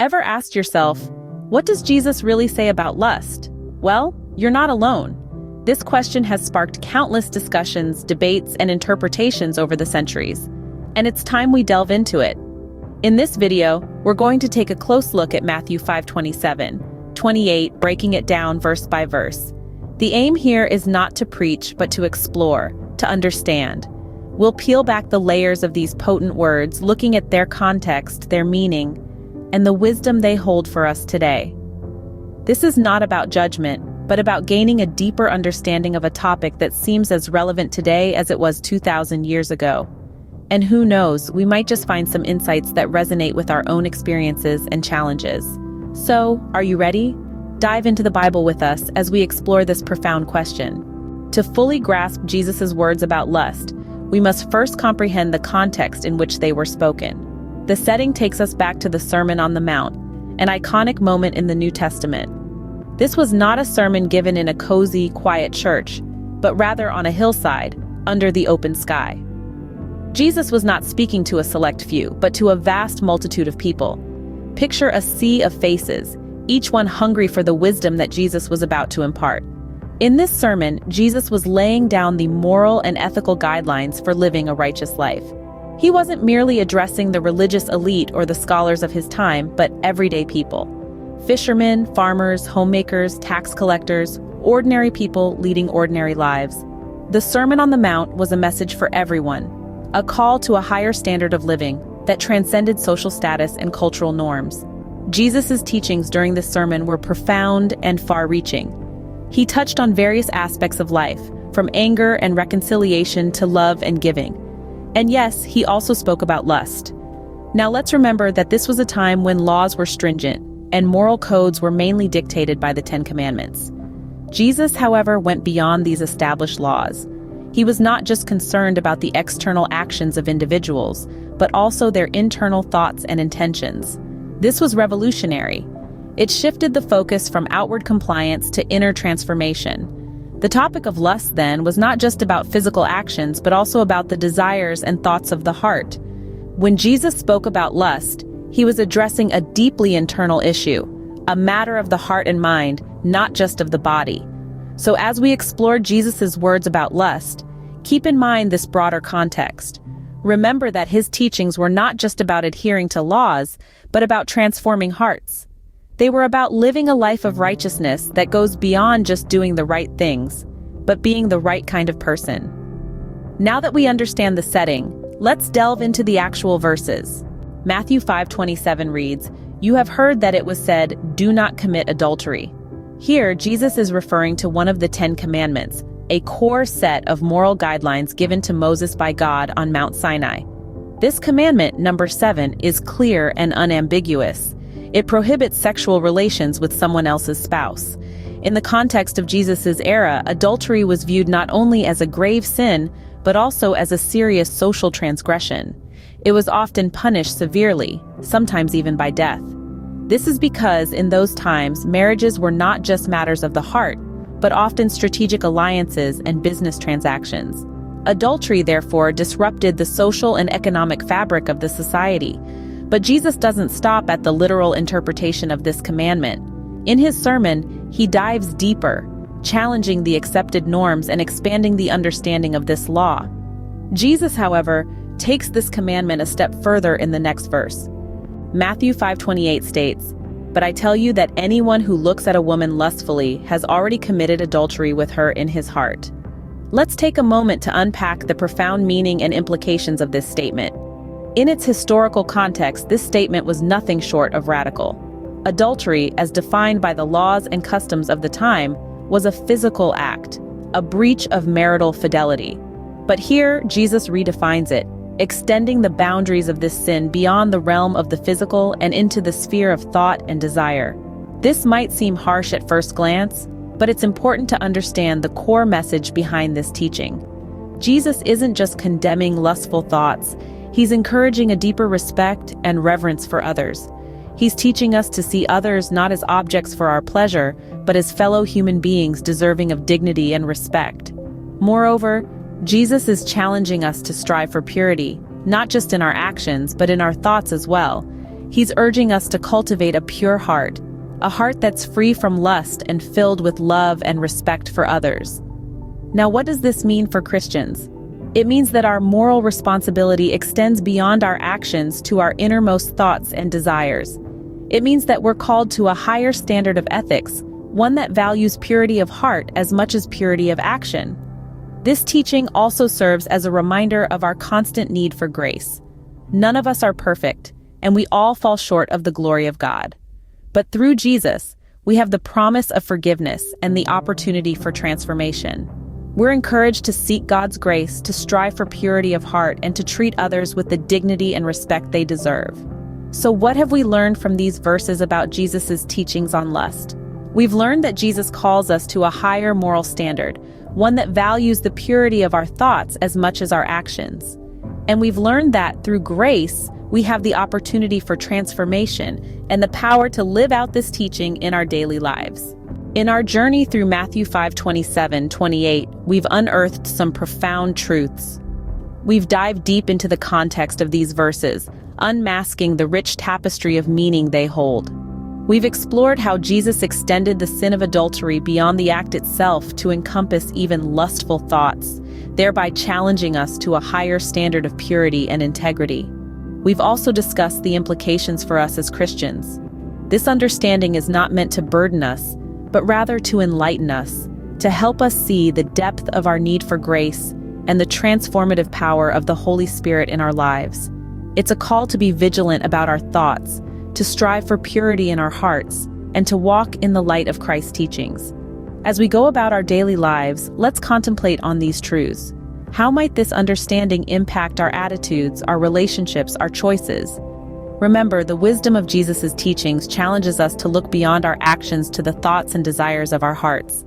Ever asked yourself, what does Jesus really say about lust? Well, you're not alone. This question has sparked countless discussions, debates, and interpretations over the centuries, and it's time we delve into it. In this video, we're going to take a close look at Matthew 5:27-28, breaking it down verse by verse. The aim here is not to preach, but to explore, to understand. We'll peel back the layers of these potent words, looking at their context, their meaning, and the wisdom they hold for us today. This is not about judgment, but about gaining a deeper understanding of a topic that seems as relevant today as it was 2,000 years ago. And who knows, we might just find some insights that resonate with our own experiences and challenges. So, are you ready? Dive into the Bible with us as we explore this profound question. To fully grasp Jesus' words about lust, we must first comprehend the context in which they were spoken. The setting takes us back to the Sermon on the Mount, an iconic moment in the New Testament. This was not a sermon given in a cozy, quiet church, but rather on a hillside, under the open sky. Jesus was not speaking to a select few, but to a vast multitude of people. Picture a sea of faces, each one hungry for the wisdom that Jesus was about to impart. In this sermon, Jesus was laying down the moral and ethical guidelines for living a righteous life. He wasn't merely addressing the religious elite or the scholars of his time, but everyday people. Fishermen, farmers, homemakers, tax collectors, ordinary people leading ordinary lives. The Sermon on the Mount was a message for everyone, a call to a higher standard of living that transcended social status and cultural norms. Jesus' teachings during this sermon were profound and far-reaching. He touched on various aspects of life, from anger and reconciliation to love and giving. And yes, he also spoke about lust. Now let's remember that this was a time when laws were stringent, and moral codes were mainly dictated by the Ten Commandments. Jesus, however, went beyond these established laws. He was not just concerned about the external actions of individuals, but also their internal thoughts and intentions. This was revolutionary. It shifted the focus from outward compliance to inner transformation. The topic of lust, then, was not just about physical actions, but also about the desires and thoughts of the heart. When Jesus spoke about lust, he was addressing a deeply internal issue, a matter of the heart and mind, not just of the body. So as we explore Jesus' words about lust, keep in mind this broader context. Remember that his teachings were not just about adhering to laws, but about transforming hearts. They were about living a life of righteousness that goes beyond just doing the right things, but being the right kind of person. Now that we understand the setting, let's delve into the actual verses. Matthew 5:27 reads, "You have heard that it was said, 'Do not commit adultery.'" Here, Jesus is referring to one of the Ten Commandments, a core set of moral guidelines given to Moses by God on Mount Sinai. This commandment, number 7, is clear and unambiguous. It prohibits sexual relations with someone else's spouse. In the context of Jesus' era, adultery was viewed not only as a grave sin, but also as a serious social transgression. It was often punished severely, sometimes even by death. This is because, in those times, marriages were not just matters of the heart, but often strategic alliances and business transactions. Adultery, therefore, disrupted the social and economic fabric of the society. But Jesus doesn't stop at the literal interpretation of this commandment. In his sermon, he dives deeper, challenging the accepted norms and expanding the understanding of this law. Jesus, however, takes this commandment a step further in the next verse. Matthew 5:28 states, "But I tell you that anyone who looks at a woman lustfully has already committed adultery with her in his heart." Let's take a moment to unpack the profound meaning and implications of this statement. In its historical context, this statement was nothing short of radical. Adultery, as defined by the laws and customs of the time, was a physical act, a breach of marital fidelity. But here, Jesus redefines it, extending the boundaries of this sin beyond the realm of the physical and into the sphere of thought and desire. This might seem harsh at first glance, but it's important to understand the core message behind this teaching. Jesus isn't just condemning lustful thoughts. He's encouraging a deeper respect and reverence for others. He's teaching us to see others not as objects for our pleasure, but as fellow human beings deserving of dignity and respect. Moreover, Jesus is challenging us to strive for purity, not just in our actions, but in our thoughts as well. He's urging us to cultivate a pure heart, a heart that's free from lust and filled with love and respect for others. Now, what does this mean for Christians? It means that our moral responsibility extends beyond our actions to our innermost thoughts and desires. It means that we're called to a higher standard of ethics, one that values purity of heart as much as purity of action. This teaching also serves as a reminder of our constant need for grace. None of us are perfect, and we all fall short of the glory of God. But through Jesus, we have the promise of forgiveness and the opportunity for transformation. We're encouraged to seek God's grace, to strive for purity of heart, and to treat others with the dignity and respect they deserve. So what have we learned from these verses about Jesus' teachings on lust? We've learned that Jesus calls us to a higher moral standard, one that values the purity of our thoughts as much as our actions. And we've learned that through grace, we have the opportunity for transformation and the power to live out this teaching in our daily lives. In our journey through Matthew 5:27-28, we've unearthed some profound truths. We've dived deep into the context of these verses, unmasking the rich tapestry of meaning they hold. We've explored how Jesus extended the sin of adultery beyond the act itself to encompass even lustful thoughts, thereby challenging us to a higher standard of purity and integrity. We've also discussed the implications for us as Christians. This understanding is not meant to burden us, but rather to enlighten us, to help us see the depth of our need for grace and the transformative power of the Holy Spirit in our lives. It's a call to be vigilant about our thoughts, to strive for purity in our hearts, and to walk in the light of Christ's teachings. As we go about our daily lives, let's contemplate on these truths. How might this understanding impact our attitudes, our relationships, our choices? Remember, the wisdom of Jesus' teachings challenges us to look beyond our actions to the thoughts and desires of our hearts.